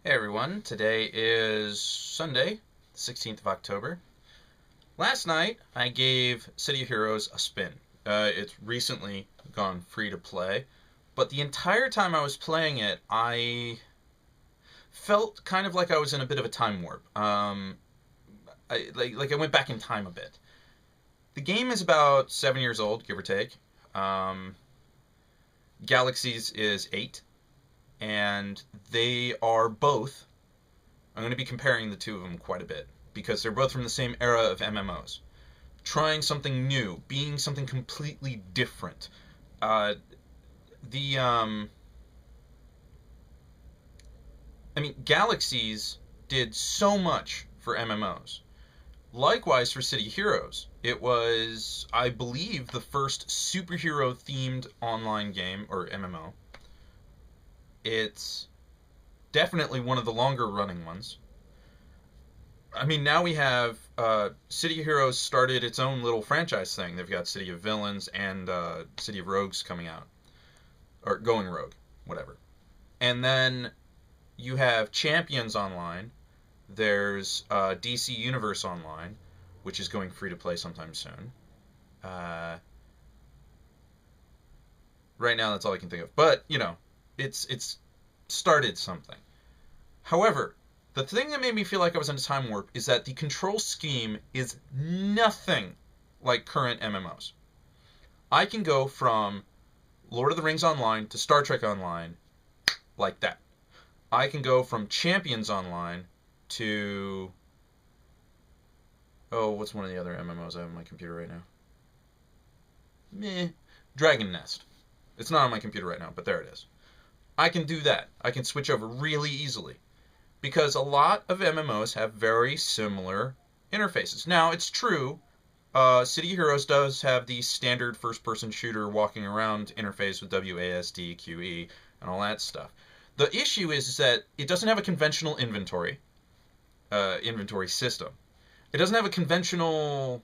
Hey everyone, today is Sunday, the 16th of October. Last night I gave City of Heroes a spin. It's recently gone free to play, but the entire time I was playing it, I felt kind of like I was in a bit of a time warp. I went back in time a bit. The game is about 7 years old, give or take. Um, Galaxies is 8, and they are both. I'm going to be comparing the two of them quite a bit because they're both from the same era of MMOs. Trying something new, being something completely different. Uh, the Galaxies did so much for MMOs. Likewise for City Heroes, it was, I believe, the first superhero-themed online game or MMO. It's definitely one of the longer-running ones. Now we have City of Heroes started its own little franchise thing. They've got City of Villains and City of Rogues coming out, or Going Rogue, whatever. And then you have Champions Online. There's DC Universe Online, which is going free to play sometime soon. Right now, that's all I can think of. But it's started something. However, the thing that made me feel like I was in a time warp is that the control scheme is nothing like current MMOs. I can go from Lord of the Rings Online to Star Trek Online like that. I can go from Champions Online to... Oh, what's one of the other MMOs I have on my computer right now? Dragon Nest. It's not on my computer right now, but there it is. I can do that. I can switch over really easily. Because a lot of MMOs have very similar interfaces. Now, it's true, City of Heroes does have the standard first-person shooter walking around interface with WASD, QE, and all that stuff. The issue is that it doesn't have a conventional inventory system. It doesn't have a conventional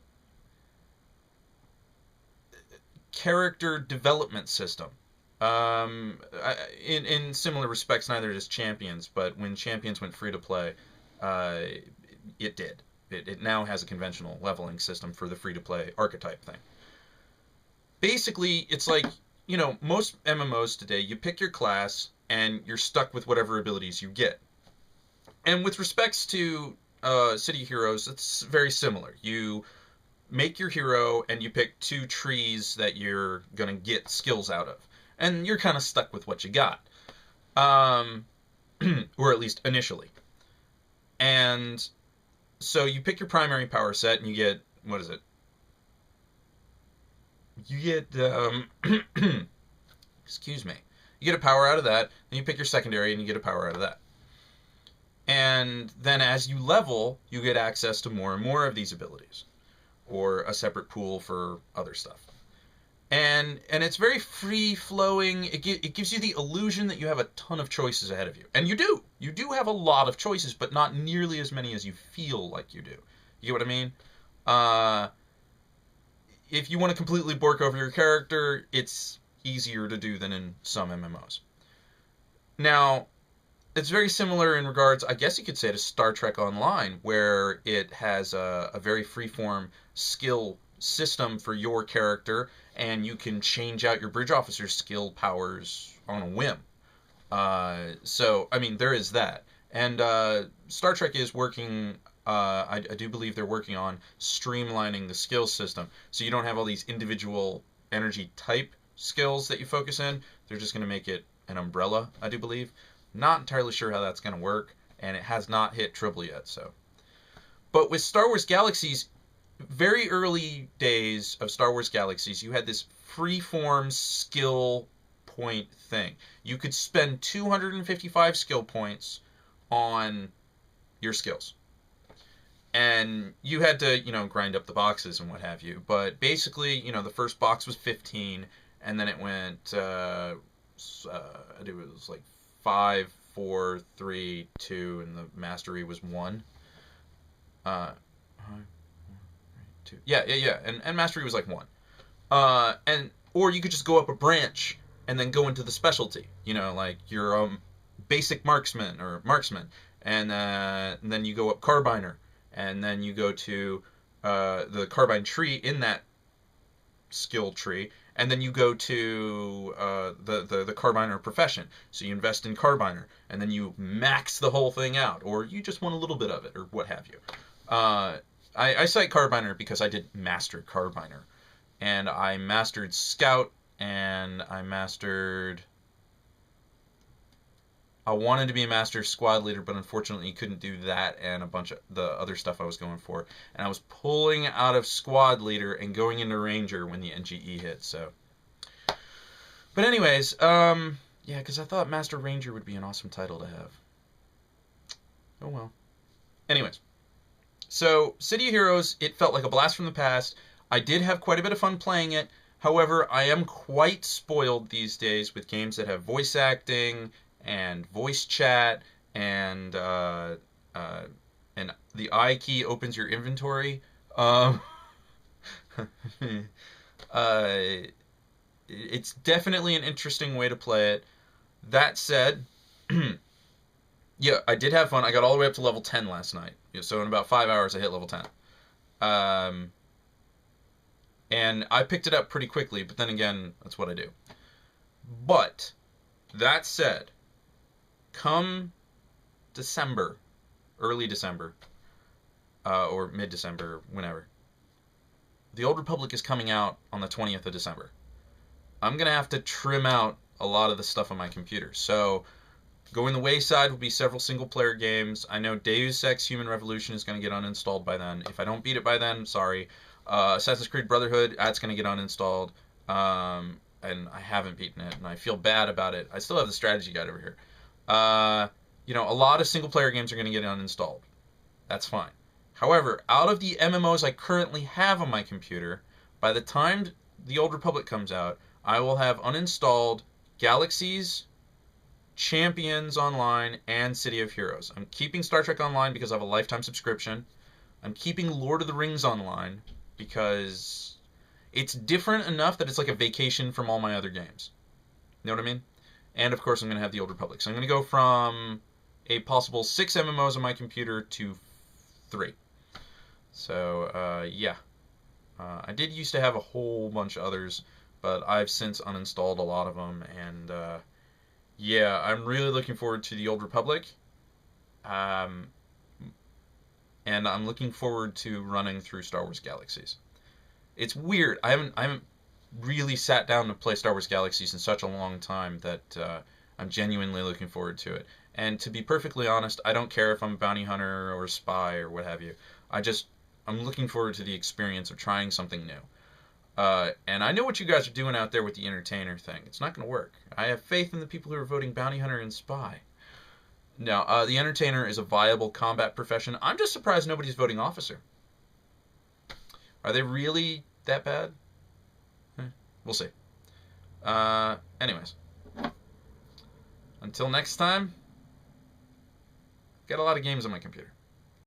character development system. In similar respects, neither does Champions, but when Champions went free to play, it did. It now has a conventional leveling system for the free to play archetype thing. Basically, it's like, most MMOs today, you pick your class and you're stuck with whatever abilities you get. And with respects to City Heroes, it's very similar. You make your hero and you pick 2 trees that you're going to get skills out of. And you're kind of stuck with what you got. Or at least initially. And so you pick your primary power set and you get, what is it? You get, excuse me. You get a power out of that, then you pick your secondary and you get a power out of that. And then as you level, you get access to more and more of these abilities. Or a separate pool for other stuff. And it's very free-flowing. It gives you the illusion that you have a ton of choices ahead of you. And you do. You do have a lot of choices, but not nearly as many as you feel like you do. You get what I mean? If you want to completely bork over your character, it's easier to do than in some MMOs. Now, it's very similar in regards, I guess you could say, to Star Trek Online, where it has a very free-form skill system for your character, and you can change out your bridge officer's skill powers on a whim. There is that. And Star Trek is working, I do believe they're working on streamlining the skill system, so you don't have all these individual energy type skills that you focus in. They're just going to make it an umbrella, I do believe. Not entirely sure how that's going to work, and it has not hit Tribble yet, so. But with Star Wars Galaxies, very early days of Star Wars Galaxies, you had this free-form skill point thing. You could spend 255 skill points on your skills. And you had to, grind up the boxes and what have you. But basically, the first box was 15, and then it went, it was like 5, 4, 3, 2, and the mastery was 1. Yeah. And mastery was like 1. Or you could just go up a branch and then go into the specialty. Like your basic marksman or marksman, and then you go up carbiner, and then you go to the carbine tree in that skill tree, and then you go to the carbiner profession. So you invest in carbiner, and then you max the whole thing out, or you just want a little bit of it, or what have you. I cite carbiner because I did master carbiner, and I mastered scout, and I wanted to be a master squad leader, but unfortunately couldn't do that and a bunch of the other stuff I was going for. And I was pulling out of squad leader and going into ranger when the NGE hit. So, but anyways, yeah, because I thought master ranger would be an awesome title to have. Oh well. Anyways, so City of Heroes, it felt like a blast from the past. I did have quite a bit of fun playing it. However, I am quite spoiled these days with games that have voice acting and voice chat, and the I key opens your inventory. It's definitely an interesting way to play it. That said, yeah, I did have fun. I got all the way up to level 10 last night. So in about 5 hours, I hit level 10. And I picked it up pretty quickly, but then again, that's what I do. But, that said, come December, early December, or mid-December, whenever, the Old Republic is coming out on the 20th of December. I'm going to have to trim out a lot of the stuff on my computer. So, going the wayside will be several single-player games. I know Deus Ex Human Revolution is going to get uninstalled by then. If I don't beat it by then, sorry. Assassin's Creed Brotherhood, that's going to get uninstalled. And I haven't beaten it, and I feel bad about it. I still have the strategy guide over here. You know, a lot of single-player games are going to get uninstalled. That's fine. However, out of the MMOs I currently have on my computer, by the time the Old Republic comes out, I will have uninstalled Galaxies, Champions Online, and City of Heroes. I'm keeping Star Trek Online because I have a lifetime subscription. I'm keeping Lord of the Rings Online because it's different enough that it's like a vacation from all my other games. You know what I mean? And of course I'm going to have the Old Republic. So I'm going to go from a possible 6 MMOs on my computer to 3. So, yeah. I did used to have a whole bunch of others, but I've since uninstalled a lot of them, and yeah, I'm really looking forward to the Old Republic. And I'm looking forward to running through Star Wars Galaxies. It's weird. I haven't really sat down to play Star Wars Galaxies in such a long time that I'm genuinely looking forward to it. And to be perfectly honest, I don't care if I'm a bounty hunter or a spy or what have you. I'm looking forward to the experience of trying something new. And I know what you guys are doing out there with the entertainer thing. It's not going to work. I have faith in the people who are voting bounty hunter and spy. Now, the entertainer is a viable combat profession. I'm just surprised nobody's voting officer. Are they really that bad? We'll see. Anyways. Until next time, I've got a lot of games on my computer.